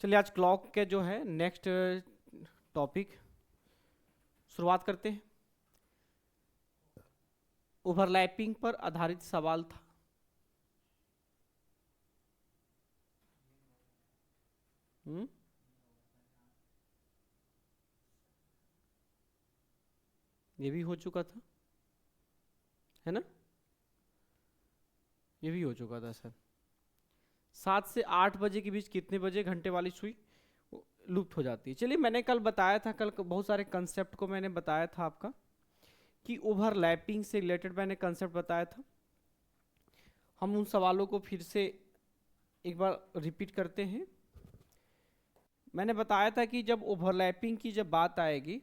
चलिए आज क्लॉक के जो है नेक्स्ट टॉपिक शुरुआत करते हैं। ओवरलैपिंग पर आधारित सवाल था। ये भी हो चुका था, है ना? ये भी हो चुका था सर। 7 से 8 बजे के बीच कितने बजे घंटे वाली सुई लुप्त हो जाती है? चलिए, मैंने कल बताया था, कल बहुत सारे कंसेप्ट को मैंने बताया था आपका कि ओवरलैपिंग से रिलेटेड मैंने कंसेप्ट बताया था। हम उन सवालों को फिर से एक बार रिपीट करते हैं। मैंने बताया था कि जब ओवरलैपिंग की जब बात आएगी,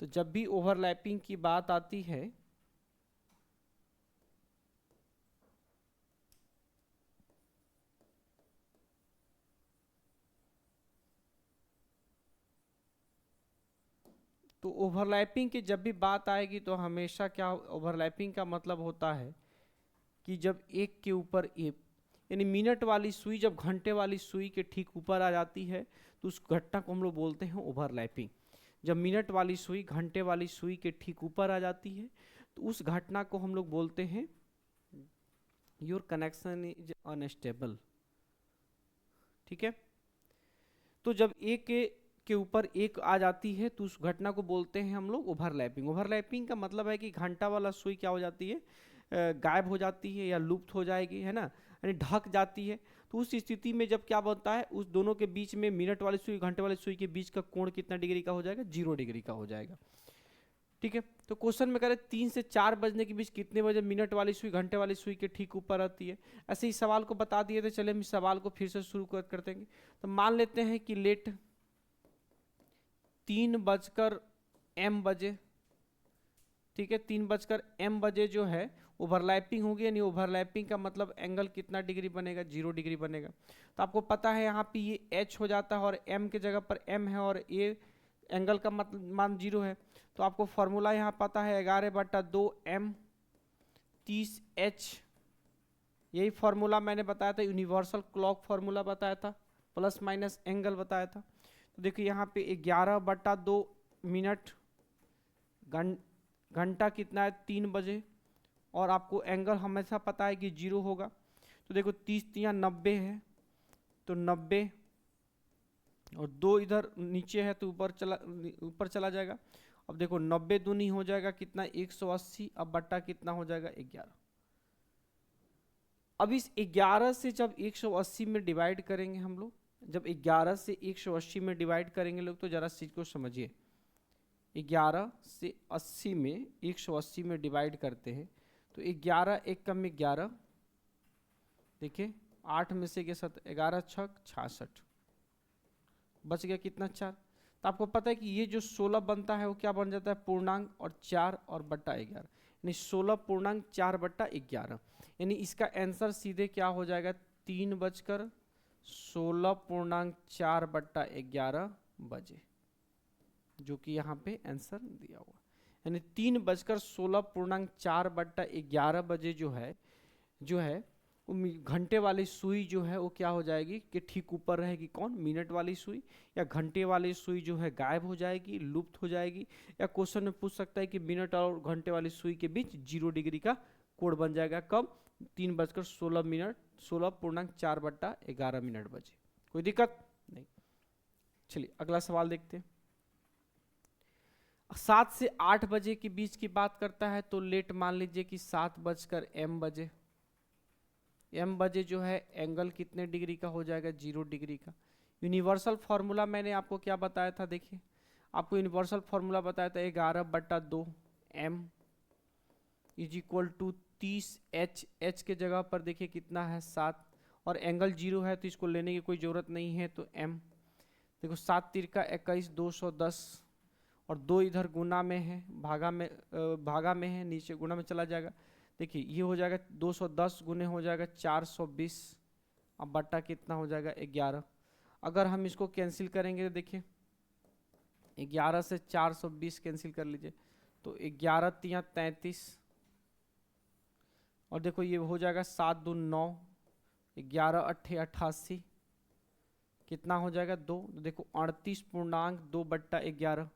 तो जब भी ओवरलैपिंग की बात आती है तो ओवरलैपिंग की जब भी बात आएगी तो हमेशा क्या ओवरलैपिंग का मतलब होता है कि जब एक के ऊपर एक, यानी मिनट वाली सुई जब घंटे वाली सुई के ठीक ऊपर आ जाती है तो उस घटना को हम लोग बोलते हैं ओवरलैपिंग। जब मिनट वाली सुई घंटे वाली सुई के ठीक ऊपर आ जाती है तो उस घटना को हम लोग बोलते हैं योर कनेक्शन इज अनस्टेबल। ठीक है, तो जब एक के ऊपर एक आ जाती है तो उस घटना को बोलते हैं हम लोग ओवरलैपिंग। ओवरलैपिंग का मतलब है कि घंटा वाला सुई क्या हो जाती है, गायब हो जाती है या लुप्त हो जाएगी, है ना, यानी ढक जाती है। तो उस स्थिति में जब क्या बनता है, उस दोनों के बीच में मिनट वाली सुई घंटे वाली सुई के बीच का कोण कितना डिग्री का हो जाएगा? 0 डिग्री का हो जाएगा। ठीक है, तो क्वेश्चन में कह रहे 3 से 4 बजने के बीच कितने बजे मिनट वाली सुई घंटे वाली सुई के ठीक ऊपर आती है। ऐसे ही सवाल को बता दिए थे। चले हम इस सवाल को फिर से शुरू कर देंगे। तो मान लेते हैं कि लेट 3 बजकर m बजे, ठीक है, 3 बजकर m बजे जो है ओवरलैपिंग होगी, यानी ओवरलैपिंग का मतलब एंगल कितना डिग्री बनेगा? 0 डिग्री बनेगा। तो आपको पता है यहाँ पे ये h हो जाता है और m के जगह पर m है और ये एंगल का मतलब मान 0 है। तो आपको फॉर्मूला यहाँ पता है 11/2m 30h। यही फॉर्मूला मैंने बताया था, यूनिवर्सल क्लॉक फॉर्मूला बताया था, प्लस माइनस एंगल बताया था। तो देखिए यहाँ पे 11/2 मिनट, घंटा कितना है? 3 बजे, और आपको एंगल हमेशा पता है कि 0 होगा। तो देखो 30 तिया 90 है, तो 90 और 2 इधर नीचे है तो ऊपर चला जाएगा। अब देखो 90 दूनी हो जाएगा कितना? 180। अब बट्टा कितना हो जाएगा? 11। अब इस 11 से जब 180 में डिवाइड करेंगे हम लोग, जब 11 से 180 में डिवाइड करेंगे लोग, तो जरा चीज को समझिए। 11 से 80 में 180 में डिवाइड करते हैं तो 11 एक कम 11, देखिए 8 में से 11 छक 66, बच गया कितना? 4। तो आपको पता है कि ये जो 16 बनता है वो क्या बन जाता है? पूर्णांक, और 4 और बट्टा 11, यानी 16.4/11। यानी इसका आंसर सीधे क्या हो जाएगा? 3:16.4/11 बजे, जो कि यहाँ पे आंसर दिया हुआ, यानी 3:16.4/11 बजे जो है वो घंटे वाली सुई जो है वो क्या हो जाएगी कि ठीक ऊपर रहेगी। कौन? मिनट वाली सुई। या घंटे वाली सुई जो है गायब हो जाएगी, लुप्त हो जाएगी। या क्वेश्चन में पूछ सकता है कि मिनट और घंटे वाली सुई के बीच 0 डिग्री का कोण बन जाएगा। कब? 3:16 16.4/11 बजे। कोई दिक्कत नहीं। चलिए अगला सवाल देखते हैं। 7 से 8 बजे के बीच की बात करता है तो लेट मान लीजिए कि 7 बजकर m बजे। m बजे जो है एंगल कितने डिग्री का हो जाएगा? 0 डिग्री का। यूनिवर्सल फॉर्मूला मैंने आपको क्या बताया था? देखिए आपको यूनिवर्सल फॉर्मूला बताया था 11/2m is equal to 30h। h के जगह पर देखिए कितना है? 7, और एंगल 0 है तो इसको लेने की कोई ज़रूरत नहीं है, तो m। देखो 7 तिरका 21, 210, और 2 इधर गुना में है, भागा में है, नीचे गुना में चला जाएगा। देखिए ये हो जाएगा 210 गुने हो जाएगा 420, अब बट्टा कितना हो जाएगा? 11। अगर हम इसको कैंसिल करेंगे तो देखिए 11 से 420 कैंसिल कर लीजिए तो 11 तिया 33, और देखो ये हो जाएगा 7 दूनी 9, 11 अट्ठे 88, कितना हो जाएगा 2, तो देखो 38.2/11,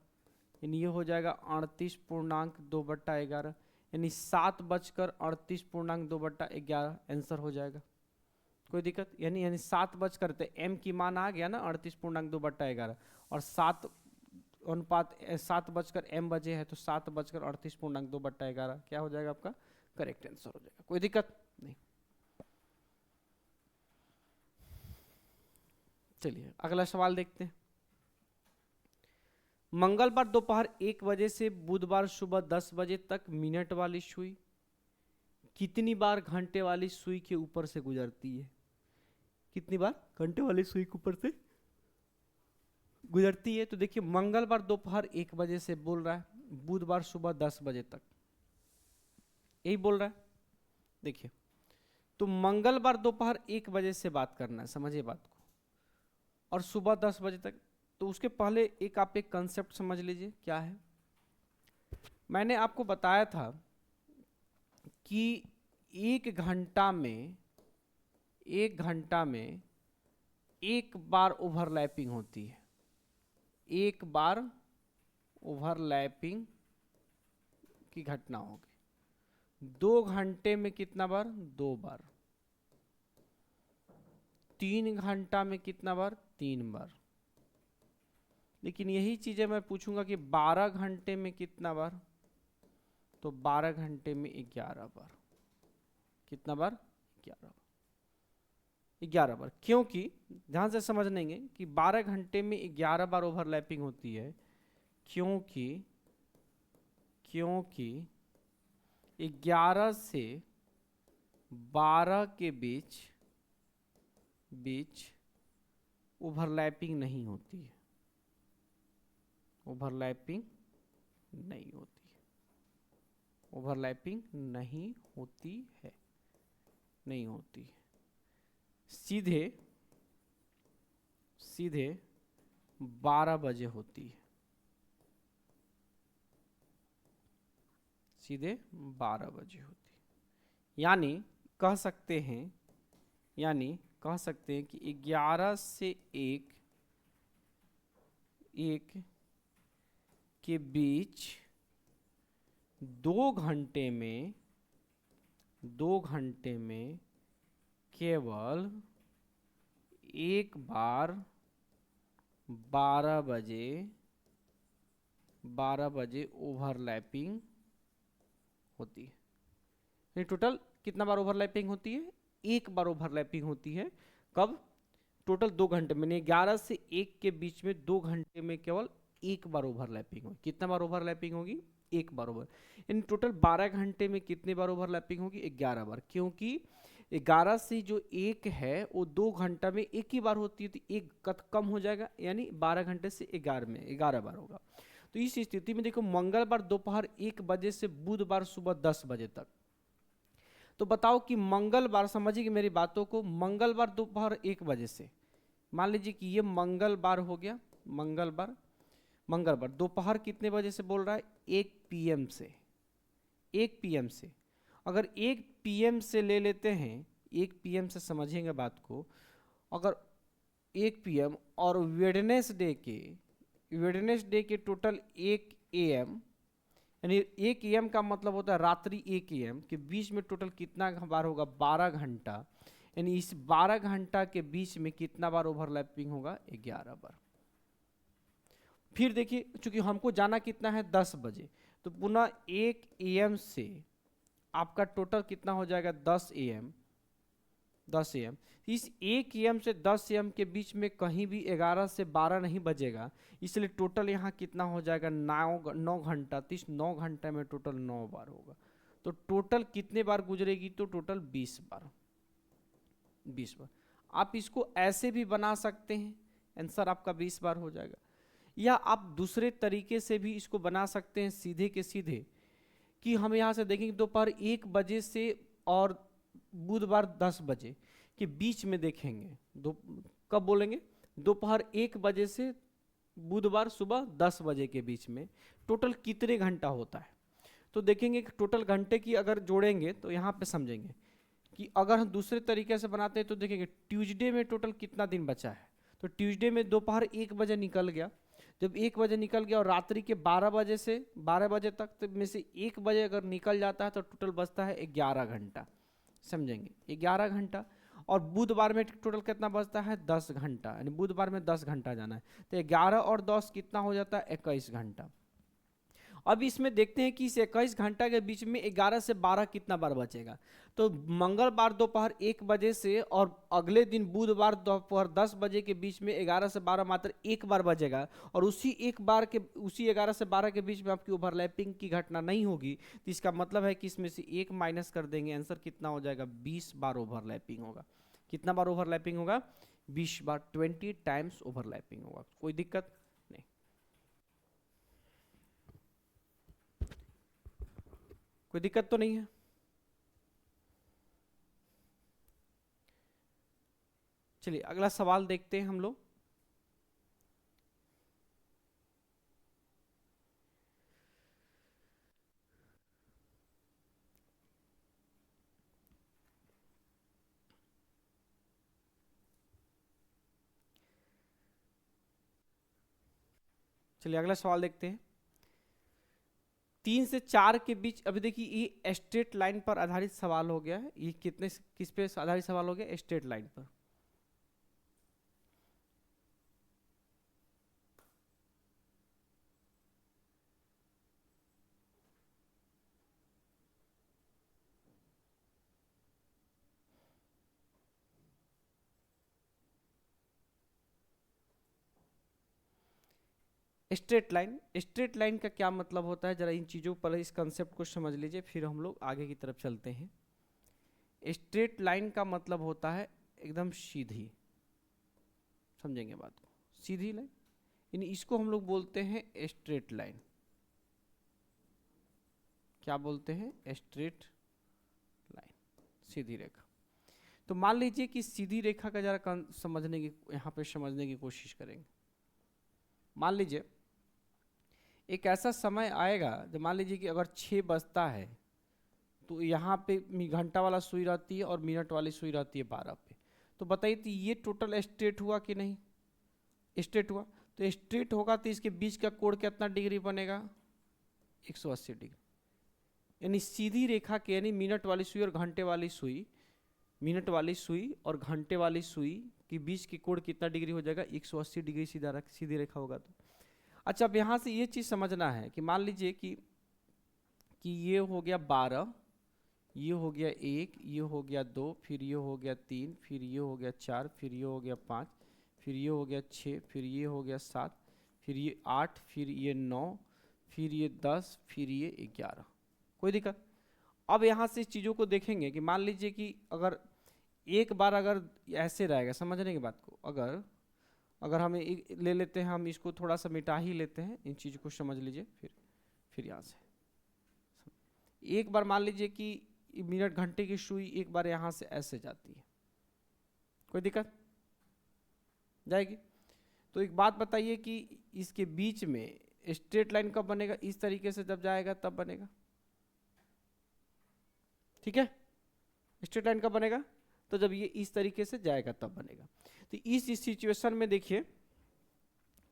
यानी ये हो जाएगा 38.2/11, यानी 7:38.2/11 आंसर हो जाएगा। कोई दिक्कत? यानी 7 बजकर, तो m की मान आ गया ना 38.2/11, और 7:07 बजे है, तो 7:38.2/11 क्या हो जाएगा आपका करेक्ट आंसर हो जाएगा। कोई दिक्कत नहीं। चलिए अगला सवाल देखते हैं। मंगलवार दोपहर 1 बजे से बुधवार सुबह 10 बजे तक मिनट वाली सुई कितनी बार घंटे वाली सुई के ऊपर से गुजरती है? कितनी बार घंटे वाली सुई के ऊपर से गुजरती है? तो देखिए मंगलवार दोपहर 1 बजे से बोल रहा है, बुधवार सुबह 10 बजे तक, यही बोल रहा है। देखिए तो मंगलवार दोपहर 1 बजे से बात करना है, समझिए बात को, और सुबह 10 बजे तक। तो उसके पहले आप एक कंसेप्ट समझ लीजिए क्या है। मैंने आपको बताया था कि 1 घंटा में एक बार ओवरलैपिंग होती है, एक बार ओवरलैपिंग की घटना होगी। 2 घंटे में कितना बार? 2 बार। 3 घंटा में कितना बार? 3 बार। लेकिन यही चीजें मैं पूछूंगा कि 12 घंटे में कितना बार? तो 12 घंटे में 11 बार। कितना बार? 11 बार। क्योंकि ध्यान से समझ लेंगे कि 12 घंटे में 11 बार ओवरलैपिंग होती है, क्योंकि 11 से 12 के बीच ओवरलैपिंग नहीं होती है, ओवरलैपिंग नहीं होती है, ओवरलैपिंग नहीं होती है, नहीं होती है। सीधे 12 बजे होती है, सीधे 12 बजे होती है। यानी कह सकते हैं कि 11 से 1 के बीच 2 घंटे में केवल एक बार 12 बजे ओवरलैपिंग होती है। टोटल कितना बार ओवरलैपिंग होती है? एक बार ओवरलैपिंग होती है। कब? टोटल 2 घंटे में, 11 से 1 के बीच में 2 घंटे में केवल एक बार ओवरलैपिंग होगी। कितना बार ओवरलैपिंग होगी? एक बार ओवर। इन टोटल 12 घंटे में कितने बार ओवरलैपिंग होगी? 11 बार। क्योंकि 11 से जो 1 है वो 2 घंटा में एक ही बार होती है, तो एक कम हो जाएगा, यानी 12 घंटे से 11 में 11 बार होगा। तो इस स्थिति में देखो मंगलवार दोपहर 1 बजे से बुधवार सुबह 10 बजे तक। तो बताओ कि मंगलवार, समझिए मेरी बातों को, मंगलवार दोपहर 1 बजे से, मान लीजिए कि ये मंगलवार हो गया, मंगलवार दोपहर कितने बजे से बोल रहा है? 1 PM से। 1 PM से, अगर 1 PM से ले लेते हैं, 1 PM से समझेंगे बात को, अगर 1 PM और वेडनेसडे के टोटल 1 AM, यानी 1 AM का मतलब होता है रात्रि 1 AM के बीच में टोटल कितना बार होगा? 12 घंटा। यानी इस 12 घंटा के बीच में कितना बार ओवरलैपिंग होगा? 11 बार। फिर देखिए चूंकि हमको जाना कितना है? 10 बजे, तो पुनः 1 AM से आपका टोटल कितना हो जाएगा? 10 AM। इस 1 AM से 10 AM के बीच में कहीं भी 11 से 12 नहीं बजेगा, इसलिए टोटल यहाँ कितना हो जाएगा? 9 घंटा। 9 घंटे में टोटल 9 बार होगा। तो टोटल कितने बार गुजरेगी? तो टोटल 20 बार। 20 बार। आप इसको ऐसे भी बना सकते हैं, आंसर आपका 20 बार हो जाएगा, या आप दूसरे तरीके से भी इसको बना सकते हैं, सीधे के सीधे, कि हम यहाँ से देखेंगे दोपहर 1 बजे से और बुधवार 10 बजे के बीच में देखेंगे। कब बोलेंगे? दोपहर 1 बजे से बुधवार सुबह 10 बजे के बीच में टोटल कितने घंटा होता है। तो देखेंगे कि टोटल घंटे की अगर जोड़ेंगे तो यहाँ पे समझेंगे कि अगर हम दूसरे तरीके से बनाते हैं तो देखेंगे ट्यूसडे में टोटल कितना दिन बचा है। तो ट्यूसडे में दोपहर 1 बजे निकल गया। जब 1 बजे निकल गया और रात्रि के 12 बजे से 12 बजे तक तो में से 1 बजे अगर निकल जाता है तो टोटल बचता है 11 घंटा। समझेंगे 11 घंटा। और बुधवार में टोटल कितना बचता है 10 घंटा, यानी बुधवार में 10 घंटा जाना है। तो 11 और 10 कितना हो जाता है 21 घंटा। अब इसमें देखते हैं कि इस 21 घंटा के बीच में 11 से 12 कितना बार बचेगा। तो मंगलवार दोपहर 1 बजे से और अगले दिन बुधवार दोपहर 10 बजे के बीच में 11 से 12 मात्र एक बार बचेगा। और उसी 11 से 12 के बीच में आपकी ओवरलैपिंग की घटना नहीं होगी। तो इसका मतलब है कि इसमें से 1 माइनस कर देंगे, आंसर कितना हो जाएगा 20 बार ओवरलैपिंग होगा। कितना बार ओवरलैपिंग होगा 20 बार, 20 टाइम्स ओवरलैपिंग होगा। कोई दिक्कत नहीं। कोई दिक्कत तो नहीं है। चलिए अगला सवाल देखते हैं हम लोग। चलिए अगला सवाल देखते हैं। 3 से 4 के बीच, अभी देखिए ये स्ट्रेट लाइन पर आधारित सवाल हो गया है। ये किस पे आधारित सवाल हो गया, स्ट्रेट लाइन पर। स्ट्रेट लाइन का क्या मतलब होता है, जरा इन चीज़ों पर इस कंसेप्ट को समझ लीजिए, फिर हम लोग आगे की तरफ चलते हैं। स्ट्रेट लाइन का मतलब होता है एकदम सीधी। समझेंगे बात को, सीधी लाइन, यानी इसको हम लोग बोलते हैं स्ट्रेट लाइन। क्या बोलते हैं, स्ट्रेट लाइन, सीधी रेखा। तो मान लीजिए कि सीधी रेखा का जरा समझने की, यहाँ पे समझने की कोशिश करेंगे। मान लीजिए एक ऐसा समय आएगा जब मान लीजिए कि अगर 6 बजता है तो यहाँ पे घंटा वाला सुई रहती है और मिनट वाली सुई रहती है 12 पे। तो बताइए तो ये टोटल स्ट्रेट हुआ कि नहीं, स्ट्रेट हुआ। तो स्ट्रेट होगा तो इसके बीच का कोण कितना डिग्री बनेगा 180 डिग्री। यानी सीधी रेखा के, यानी मिनट वाली सुई और घंटे वाली सुई, मिनट वाली सुई और घंटे वाली सुई के बीच की कोण कितना डिग्री हो जाएगा 180 डिग्री सीधी रेखा होगा। तो अच्छा, अब यहाँ से ये चीज़ समझना है कि मान लीजिए कि ये हो गया 12, ये हो गया 1, ये हो गया 2, फिर ये हो गया 3, फिर ये हो गया 4, फिर ये हो गया 5, फिर ये हो गया 6, फिर ये हो गया 7, फिर ये 8, फिर ये 9, फिर ये 10, फिर ये 11। कोई दिक्कत। अब यहाँ से इस चीज़ों को देखेंगे कि मान लीजिए कि अगर एक बार अगर ऐसे रहेगा, समझने की बात को, अगर हम ले लेते हैं, हम इसको थोड़ा सा मिटा ही लेते हैं, इन चीज़ को समझ लीजिए। फिर यहाँ से एक बार मान लीजिए कि मिनट घंटे की सुई एक बार यहाँ से ऐसे जाती है, कोई दिक्कत जाएगी। तो एक बात बताइए कि इसके बीच में स्ट्रेट लाइन कब बनेगा, इस तरीके से जब जाएगा तब बनेगा। ठीक है, स्ट्रेट लाइन कब बनेगा, तो जब ये इस तरीके से जाएगा तब बनेगा। तो इस सिचुएशन में देखिए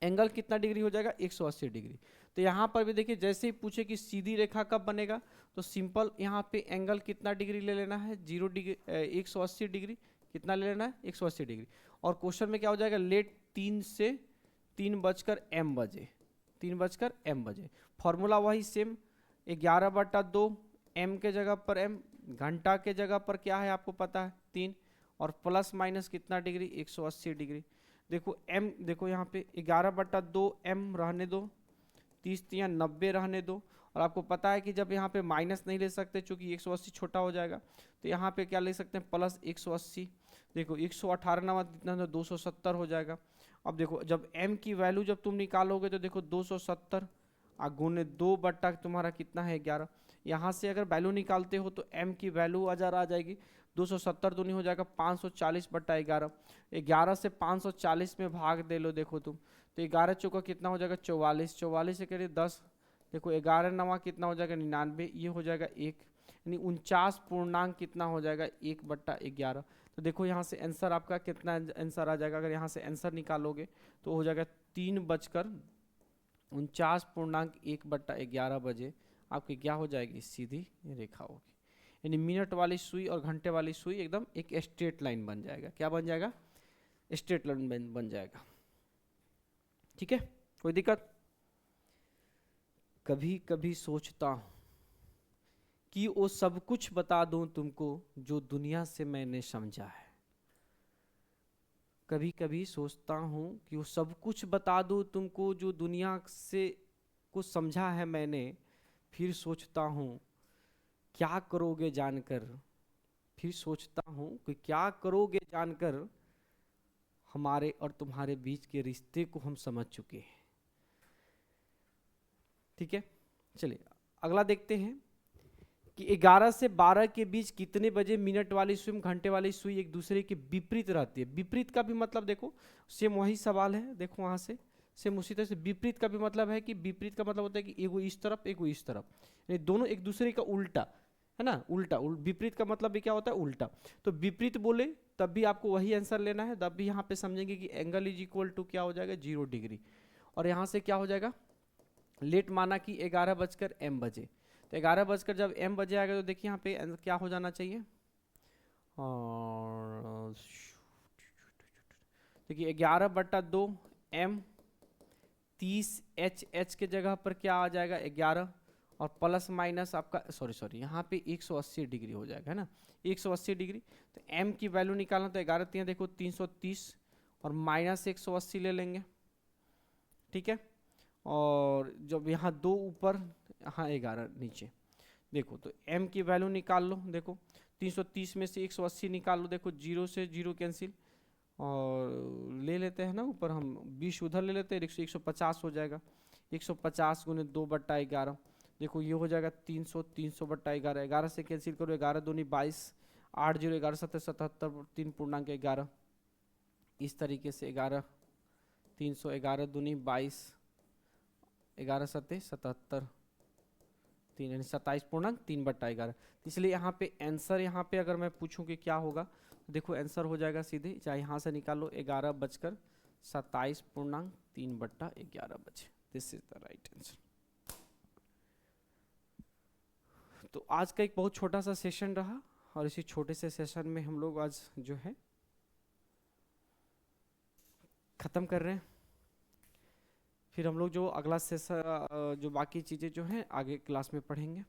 एंगल कितना डिग्री हो जाएगा 180 डिग्री। तो यहाँ पर भी देखिए जैसे ही पूछे कि सीधी रेखा कब बनेगा, तो सिंपल यहाँ पे एंगल कितना डिग्री ले लेना है 0 डिग्री 180 डिग्री। कितना ले लेना है 180 डिग्री। और क्वेश्चन में क्या हो जाएगा, लेट 3 से 3 बजकर m बजे, 3 बजकर m बजे। फॉर्मूला वही सेम, 11/2 m के जगह पर m, घंटा के जगह पर क्या है आपको पता है 3, और प्लस माइनस कितना डिग्री 180 डिग्री। देखो m, देखो यहाँ पे 11/2 m रहने दो, 30 या 90 रहने दो। और आपको पता है कि जब यहाँ पे माइनस नहीं ले सकते चूँकि 180 छोटा हो जाएगा, तो यहाँ पे क्या ले सकते हैं प्लस 180। देखो 118 नवा जितना 270 हो जाएगा। अब देखो जब m की वैल्यू जब तुम निकालोगे तो देखो 270 गुने 2 बट्टा तुम्हारा कितना है 11। यहाँ से अगर वैल्यू निकालते हो तो m की वैल्यू हजार आ जाएगी, 270 दूनी हो जाएगा 540/11। 11 से 540 में भाग दे लो, देखो तुम तो 11 चौका कितना हो जाएगा 44, 44 से करिए 10, देखो 11 नवा कितना हो जाएगा 99, ये हो जाएगा 1, यानी 49 पूर्णांक कितना हो जाएगा 1/11। तो देखो यहाँ से आंसर आपका कितना आंसर आ जाएगा, अगर यहाँ से आंसर निकालोगे तो हो जाएगा 3:49.1/11 बजे आपकी क्या हो जाएगी, सीधी रेखा होगी। यानी मिनट वाली सुई और घंटे वाली सुई एकदम एक स्ट्रेट लाइन बन जाएगा। क्या बन जाएगा, स्ट्रेट लाइन बन जाएगा। ठीक है, कोई दिक्कत? कभी कभी सोचता हूं कि वो सब कुछ बता दूं तुमको जो दुनिया से मैंने समझा है। कभी कभी सोचता हूं कि वो सब कुछ बता दूं तुमको जो दुनिया से को समझा है मैंने। फिर सोचता हूं क्या करोगे जानकर, फिर सोचता हूं कि क्या करोगे जानकर, हमारे और तुम्हारे बीच के रिश्ते को हम समझ चुके हैं। ठीक है, चलिए अगला देखते हैं कि 11 से 12 के बीच कितने बजे मिनट वाली सुई घंटे वाली सुई एक दूसरे के विपरीत रहती है। विपरीत का भी मतलब देखो, सेम वही सवाल है, देखो वहां से सेम उसी तरह से विपरीत का भी मतलब है कि विपरीत का मतलब होता है कि एगो इस तरफ एगो इस तरफ, यानी दोनों एक दूसरे का उल्टा है ना, उल्टा विपरीत का मतलब भी क्या होता है, उल्टा। तो विपरीत बोले तब भी आपको वही आंसर लेना है, तब भी यहाँ पे समझेंगे कि एंगल इज इक्वल टू क्या हो जाएगा, 0 डिग्री। और यहाँ से क्या हो जाएगा, लेट माना कि 11:m तो 11 जब m बजे आएगा तो देखिए यहाँ पे क्या हो जाना चाहिए, और देखिए 11/2 m 30 h के जगह पर क्या आ जाएगा 11, और प्लस माइनस आपका सॉरी यहाँ पे 180 डिग्री हो जाएगा, है ना, 180 डिग्री। तो m की वैल्यू निकालना, तो 11 3 देखो 330 और माइनस 180 ले लेंगे। ठीक है, और जब यहाँ 2 ऊपर यहाँ 11 नीचे, देखो तो m की वैल्यू निकाल लो। देखो 330 में से 180 निकाल लो, देखो 0 से 0 कैंसिल, और ले लेते हैं ना ऊपर हम 20 उधर ले लेते हैं, 150 हो जाएगा। 150 गुने 2/11, देखो ये हो जाएगा 300/11, 11 से कैंसिल करो, 11 दूनी 22, 8 0 11 7 77 3.11, इस तरीके से 11 300, 11 दूनी 22, 11 7 77 3 यानी 27.3/11। इसलिए यहाँ पे आंसर, यहाँ पे अगर मैं पूछूं कि क्या होगा, तो देखो आंसर हो जाएगा सीधे, चाहे यहाँ से निकालो 11:27.3/11 बजे। This is the right answer. तो आज का एक बहुत छोटा सा सेशन रहा, और इसी छोटे से सेशन में हम लोग आज जो है ख़त्म कर रहे हैं। फिर हम लोग जो अगला सेशन जो बाकी चीज़ें जो हैं आगे क्लास में पढ़ेंगे।